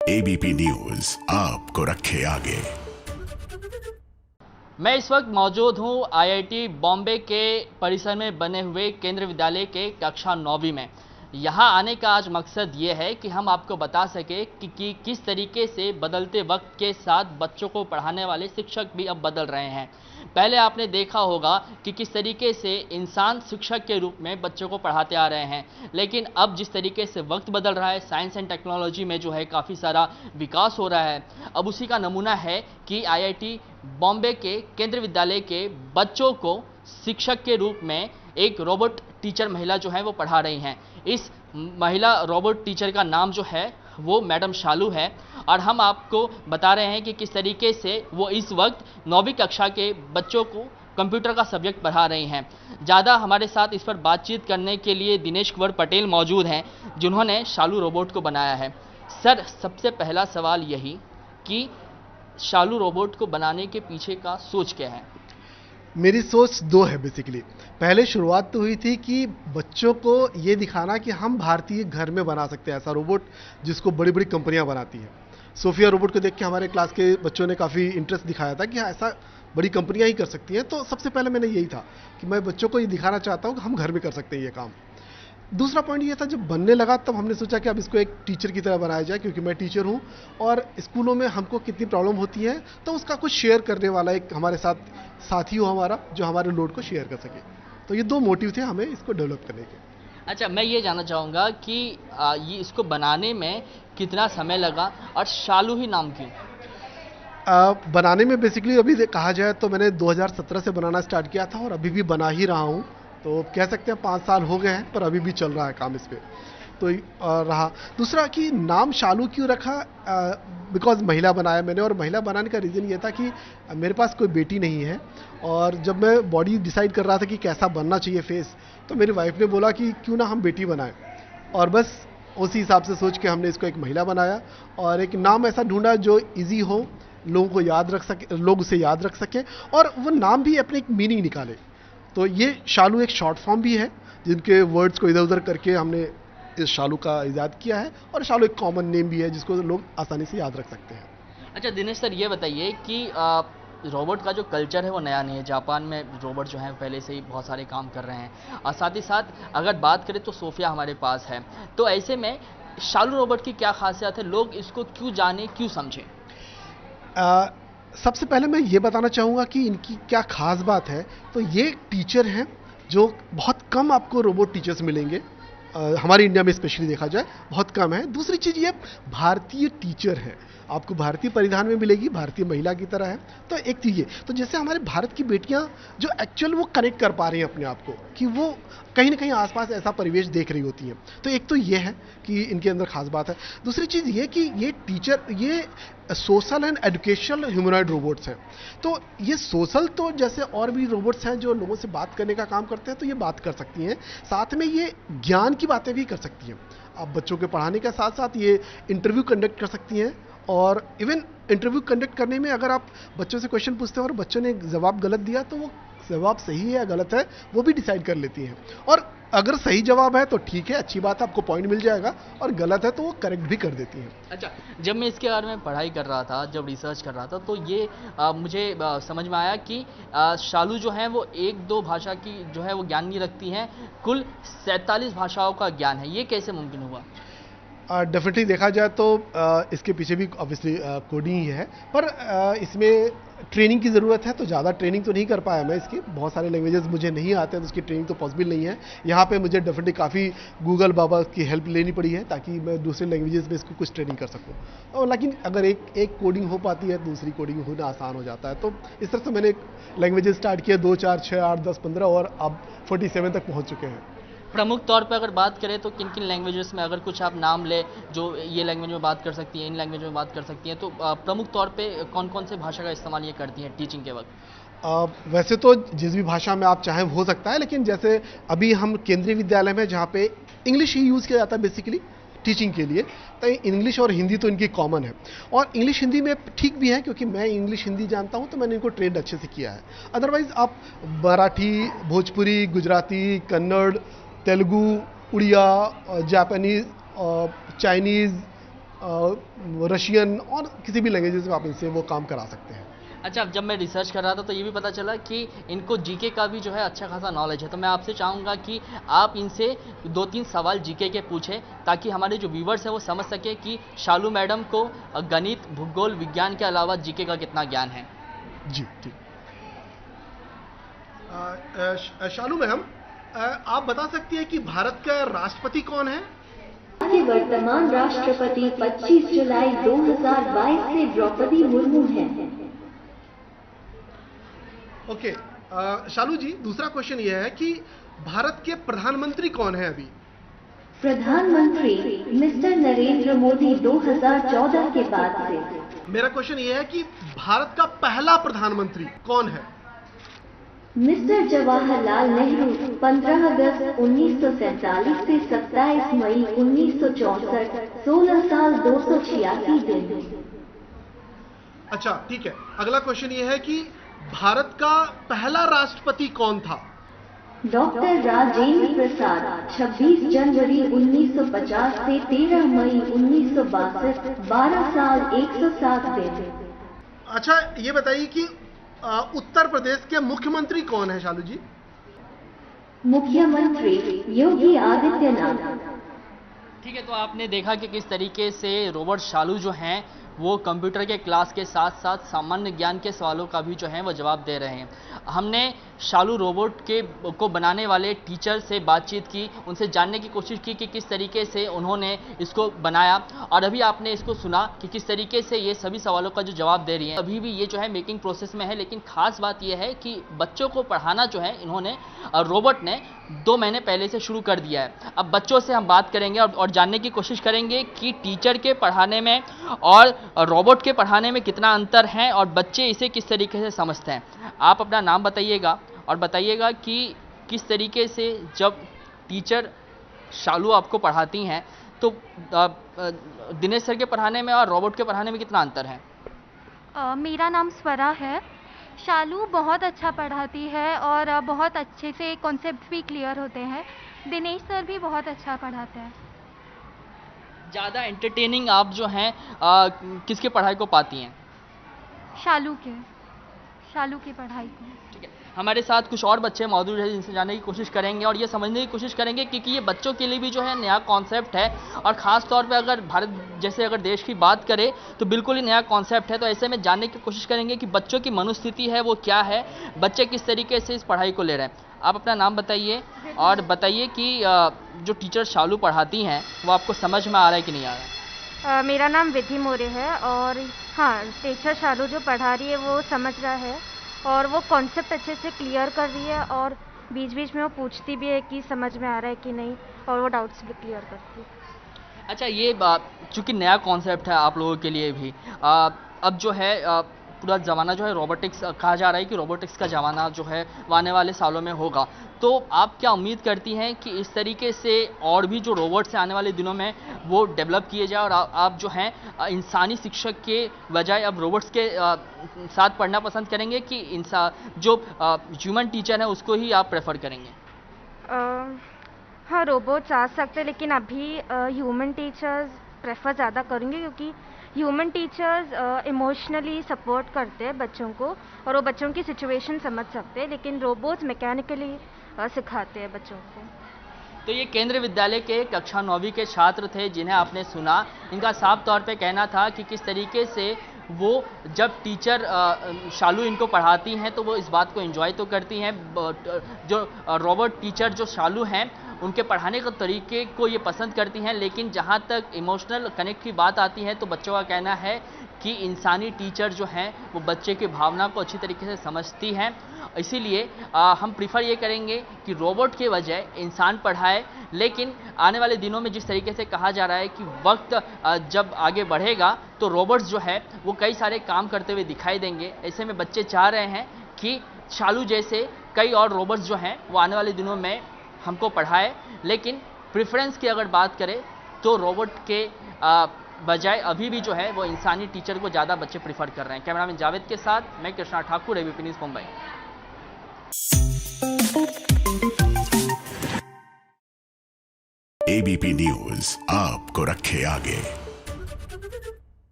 ABP news आपको रखे आगे। मैं इस वक्त मौजूद हूं आईआईटी बॉम्बे के परिसर में बने हुए केंद्रीय विद्यालय के कक्षा 9वीं में। यहां आने का आज मकसद ये है कि हम आपको बता सके कि किस तरीके से बदलते वक्त के साथ बच्चों को पढ़ाने वाले शिक्षक भी अब बदल रहे हैं। पहले आपने देखा होगा कि किस तरीके से इंसान शिक्षक के रूप में बच्चों को पढ़ाते आ रहे हैं, लेकिन अब जिस तरीके से वक्त बदल रहा है, साइंस एंड टेक्नोलॉजी में जो है काफ़ी सारा विकास हो रहा है। अब उसी का नमूना है कि आईआईटी बॉम्बे के केंद्रीय विद्यालय के बच्चों को शिक्षक के रूप में एक रोबोट टीचर महिला जो है वो पढ़ा रही हैं। इस महिला रोबोट टीचर का नाम जो है वो मैडम शालू है, और हम आपको बता रहे हैं कि किस तरीके से वो इस वक्त 9वीं कक्षा के बच्चों को कंप्यूटर का सब्जेक्ट पढ़ा रही हैं। ज़्यादा हमारे साथ इस पर बातचीत करने के लिए दिनेश कुंवर पटेल मौजूद हैं, जिन्होंने शालू रोबोट को बनाया है। सर, सबसे पहला सवाल यही कि शालू रोबोट को बनाने के पीछे का सोच क्या है? मेरी सोच दो है बेसिकली। पहले शुरुआत तो हुई थी कि बच्चों को ये दिखाना कि हम भारतीय घर में बना सकते हैं ऐसा रोबोट जिसको बड़ी बड़ी कंपनियां बनाती हैं। सोफिया रोबोट को देख के हमारे क्लास के बच्चों ने काफ़ी इंटरेस्ट दिखाया था कि हाँ, ऐसा बड़ी कंपनियां ही कर सकती हैं। तो सबसे पहले मैंने यही था कि मैं बच्चों को ये दिखाना चाहता हूँ कि हम घर में कर सकते हैं ये काम। दूसरा पॉइंट ये था, जब बनने लगा तब हमने सोचा कि अब इसको एक टीचर की तरह बनाया जाए, क्योंकि मैं टीचर हूँ और स्कूलों में हमको कितनी प्रॉब्लम होती है तो उसका कुछ शेयर करने वाला एक हमारे साथ साथी हो हमारा, जो हमारे लोड को शेयर कर सके। तो ये दो मोटिव थे हमें इसको डेवलप करने के। अच्छा, मैं ये जानना चाहूँगा कि ये इसको बनाने में कितना समय लगा और शालू ही नाम क्यों? बनाने में बेसिकली अभी कहा जाए तो मैंने 2017 से बनाना स्टार्ट किया था और अभी भी बना ही रहा हूँ। तो कह सकते हैं 5 साल हो गए हैं, पर अभी भी चल रहा है काम इस पे। तो रहा दूसरा कि नाम शालू क्यों रखा, बिकॉज महिला बनाया मैंने, और महिला बनाने का रीज़न ये था कि मेरे पास कोई बेटी नहीं है, और जब मैं बॉडी डिसाइड कर रहा था कि कैसा बनना चाहिए फेस, तो मेरी वाइफ ने बोला कि क्यों ना हम बेटी बनाएं, और बस उसी हिसाब से सोच के हमने इसको एक महिला बनाया और एक नाम ऐसा ढूंढा जो इजी हो, लोगों को याद रख सके, लोग उसे याद रख सकें और वो नाम भी अपने एक मीनिंग निकाले। तो ये शालू एक शॉर्ट फॉर्म भी है जिनके वर्ड्स को इधर उधर करके हमने इस शालू का इजाद किया है, और शालू एक कॉमन नेम भी है जिसको लोग आसानी से याद रख सकते हैं। अच्छा दिनेश सर, ये बताइए कि रोबोट का जो कल्चर है वो नया नहीं है। जापान में रोबोट जो हैं पहले से ही बहुत सारे काम कर रहे हैं, और साथ ही साथ अगर बात करें तो सोफिया हमारे पास है। तो ऐसे में शालू रोबोट की क्या खासियत है, लोग इसको क्यों जाने, क्यों समझें? सबसे पहले मैं ये बताना चाहूँगा कि इनकी क्या खास बात है। तो ये टीचर हैं जो बहुत कम आपको रोबोट टीचर्स मिलेंगे, हमारे इंडिया में स्पेशली देखा जाए बहुत कम है। दूसरी चीज़ ये भारतीय टीचर है, आपको भारतीय परिधान में मिलेगी, भारतीय महिला की तरह है। तो एक चीज़ ये, तो जैसे हमारे भारत की बेटियां जो एक्चुअल वो कनेक्ट कर पा रही हैं अपने आप को, कि वो कहीं ना कहीं आसपास ऐसा परिवेश देख रही होती हैं। तो एक तो ये है कि इनके अंदर खास बात है। दूसरी चीज़ ये कि ये टीचर, ये social and educational humanoid robots हैं। तो ये सोशल, तो जैसे और भी रोबोट्स हैं जो लोगों से बात करने का काम करते हैं, तो ये बात कर सकती हैं, साथ में ये ज्ञान की बातें भी कर सकती हैं। आप बच्चों के पढ़ाने के साथ साथ ये इंटरव्यू कंडक्ट कर सकती हैं, और इवन इंटरव्यू कंडक्ट करने में अगर आप बच्चों से क्वेश्चन पूछते हैं और बच्चों ने जवाब गलत दिया, तो वो जवाब सही है या गलत है वो भी डिसाइड कर लेती हैं। और अगर सही जवाब है तो ठीक है, अच्छी बात है, आपको पॉइंट मिल जाएगा, और गलत है तो वो करेक्ट भी कर देती हैं। अच्छा, जब मैं इसके बारे में पढ़ाई कर रहा था, जब रिसर्च कर रहा था, तो ये मुझे समझ में आया कि शालू जो है वो 1-2 भाषा की जो है वो ज्ञान नहीं रखती हैं, कुल 47 भाषाओं का ज्ञान है। ये कैसे मुमकिन हुआ? डेफिनेटली देखा जाए तो इसके पीछे भी ऑब्वियसली कोडिंग ही है, पर इसमें ट्रेनिंग की ज़रूरत है। तो ज़्यादा ट्रेनिंग तो नहीं कर पाया मैं इसकी, बहुत सारे लैंग्वेजेस मुझे नहीं आते हैं, तो उसकी ट्रेनिंग तो पॉसिबल नहीं है। यहाँ पे मुझे डेफिनेटली काफ़ी गूगल बाबा की हेल्प लेनी पड़ी है ताकि मैं दूसरे लैंग्वेजेस में इसको कुछ ट्रेनिंग कर सकूँ। और लेकिन अगर एक कोडिंग हो पाती है, दूसरी कोडिंग होना आसान हो जाता है। तो इस तरह से मैंने लैंग्वेजेस स्टार्ट किया, 2, 4, 6, 8, 10, 15, और अब 47 तक पहुँच चुके हैं। प्रमुख तौर पे अगर बात करें तो किन किन लैंग्वेजेस में, अगर कुछ आप नाम ले जो ये लैंग्वेज में बात कर सकती हैं, इन लैंग्वेज में बात कर सकती हैं, तो प्रमुख तौर पे कौन कौन से भाषा का इस्तेमाल ये करती हैं टीचिंग के वक्त? वैसे तो जिस भी भाषा में आप चाहें हो सकता है, लेकिन जैसे अभी हम केंद्रीय विद्यालय में जहाँ पे इंग्लिश ही यूज़ किया जाता है बेसिकली टीचिंग के लिए, तो इंग्लिश और हिंदी तो इनकी कॉमन है। और इंग्लिश हिंदी में ठीक भी है, क्योंकि मैं इंग्लिश हिंदी जानता हूँ तो मैंने इनको ट्रेंड अच्छे से किया है। अदरवाइज आप Marathi, Bhojpuri, Gujarati, Kannada, Telugu, Oriya, Japanese, Chinese, Russian और किसी भी लैंग्वेजेस में आप इनसे वो काम करा सकते हैं। अच्छा, अब जब मैं रिसर्च कर रहा था तो ये भी पता चला कि इनको जीके का भी जो है अच्छा खासा नॉलेज है, तो मैं आपसे चाहूँगा कि आप इनसे 2-3 सवाल जीके के पूछें ताकि हमारे जो व्यूवर्स हैं वो समझ सके कि शालू मैडम को गणित, भूगोल, विज्ञान के अलावा जीके का कितना ज्ञान है। जी ठीक। शालू मैम, आप बता सकती हैं कि भारत का राष्ट्रपति कौन है? के वर्तमान राष्ट्रपति 25 जुलाई 2022 से द्रौपदी मुर्मू हैं। ओके, शालू जी, दूसरा क्वेश्चन ये है कि भारत के प्रधानमंत्री कौन है अभी? प्रधानमंत्री मिस्टर नरेंद्र मोदी 2014 के बाद से। मेरा क्वेश्चन ये है कि भारत का पहला प्रधानमंत्री कौन है? मिस्टर जवाहरलाल नेहरू 15 अगस्त 1947 से 27 मई 1964, 16 साल 286 दिन। अच्छा ठीक है, अगला क्वेश्चन ये है कि भारत का पहला राष्ट्रपति कौन था? डॉक्टर राजेंद्र प्रसाद 26 जनवरी 1950 से 13 मई 1962, 12 साल 107 दिन। अच्छा ये बताइए कि उत्तर प्रदेश के मुख्यमंत्री कौन है शालू जी? मुख्यमंत्री योगी आदित्यनाथ। ठीक है, तो आपने देखा कि किस तरीके से रॉबर्ट शालू जो हैं वो कंप्यूटर के क्लास के साथ साथ सामान्य ज्ञान के सवालों का भी जो है वो जवाब दे रहे हैं। हमने शालू रोबोट को बनाने वाले टीचर से बातचीत की, उनसे जानने की कोशिश की कि किस तरीके से उन्होंने इसको बनाया, और अभी आपने इसको सुना कि किस तरीके से ये सभी सवालों का जो जवाब दे रही है। अभी भी ये जो है मेकिंग प्रोसेस में है, लेकिन खास बात ये है कि बच्चों को पढ़ाना जो है इन्होंने रोबोट ने 2 महीने पहले से शुरू कर दिया है। अब बच्चों से हम बात करेंगे और जानने की कोशिश करेंगे कि टीचर के पढ़ाने में और रोबोट के पढ़ाने में कितना अंतर है और बच्चे इसे किस तरीके से समझते हैं। आप अपना नाम बताइएगा और बताइएगा कि किस तरीके से जब टीचर शालू आपको पढ़ाती हैं तो दिनेश सर के पढ़ाने में और रोबोट के पढ़ाने में कितना अंतर है? मेरा नाम स्वरा है। शालू बहुत अच्छा पढ़ाती है और बहुत अच्छे से कॉन्सेप्ट भी क्लियर होते हैं। दिनेश सर भी बहुत अच्छा पढ़ाते हैं। ज़्यादा एंटरटेनिंग आप जो हैं किसके पढ़ाई को पाती हैं? शालू की पढ़ाई को। ठीक है, हमारे साथ कुछ और बच्चे मौजूद हैं जिनसे जानने की कोशिश करेंगे और ये समझने की कोशिश करेंगे क्योंकि ये बच्चों के लिए भी जो है नया कॉन्सेप्ट है, और ख़ास तौर पे अगर भारत जैसे अगर देश की बात करें तो बिल्कुल ही नया कॉन्सेप्ट है। तो ऐसे में जानने की कोशिश करेंगे कि बच्चों की मनोस्थिति है वो क्या है, बच्चे किस तरीके से इस पढ़ाई को ले रहे हैं। आप अपना नाम बताइए और बताइए कि जो टीचर शालू पढ़ाती हैं वो आपको समझ में आ रहा है कि नहीं आ रहा है? मेरा नाम विधि मोरे है और हाँ, टीचर शालू जो पढ़ा रही है वो समझ रहा है और वो कॉन्सेप्ट अच्छे से क्लियर कर रही है, और बीच बीच में वो पूछती भी है कि समझ में आ रहा है कि नहीं, और वो डाउट्स भी क्लियर करती है। अच्छा, ये चूँकि नया कॉन्सेप्ट है आप लोगों के लिए भी, अब जो है पूरा ज़माना जो है रोबोटिक्स, कहा जा रहा है कि रोबोटिक्स का ज़माना जो है वो आने वाले सालों में होगा, तो आप क्या उम्मीद करती हैं कि इस तरीके से और भी जो रोबोट्स हैं आने वाले दिनों में वो डेवलप किए जाए और आप जो हैं इंसानी शिक्षक के बजाय अब रोबोट्स के साथ पढ़ना पसंद करेंगे कि जो ह्यूमन टीचर है उसको ही आप प्रेफर करेंगे? हाँ, रोबोट्स आ सकते हैं, लेकिन अभी ह्यूमन टीचर्स प्रेफर ज़्यादा करेंगे क्योंकि ह्यूमन टीचर्स इमोशनली सपोर्ट करते हैं बच्चों को और वो बच्चों की सिचुएशन समझ सकते हैं, लेकिन रोबोट्स मैकेनिकली सिखाते हैं बच्चों को। तो ये केंद्रीय विद्यालय के कक्षा 9वीं के छात्र थे जिन्हें आपने सुना। इनका साफ तौर पे कहना था कि किस तरीके से वो जब टीचर शालू इनको पढ़ाती हैं तो वो इस बात को एंजॉय तो करती हैं, जो रोबोट टीचर जो शालू हैं उनके पढ़ाने के तरीके को ये पसंद करती हैं, लेकिन जहाँ तक इमोशनल कनेक्ट की बात आती है तो बच्चों का कहना है कि इंसानी टीचर जो हैं वो बच्चे की भावना को अच्छी तरीके से समझती हैं। इसीलिए हम प्रीफर ये करेंगे कि रोबोट के बजाय इंसान पढ़ाए, लेकिन आने वाले दिनों में जिस तरीके से कहा जा रहा है कि वक्त जब आगे बढ़ेगा तो रोबोट्स जो है वो कई सारे काम करते हुए दिखाई देंगे। ऐसे में बच्चे चाह रहे हैं कि शालू जैसे कई और रोबोट्स जो हैं वो आने वाले दिनों में हमको पढ़ाए, लेकिन प्रेफरेंस की अगर बात करें तो रोबोट के बजाय अभी भी जो है वो इंसानी टीचर को ज़्यादा बच्चे प्रीफर कर रहे हैं। कैमरामैन जावेद के साथ मैं Krishna Thakur, ABP news Mumbai. ABP news आपको रखे आगे।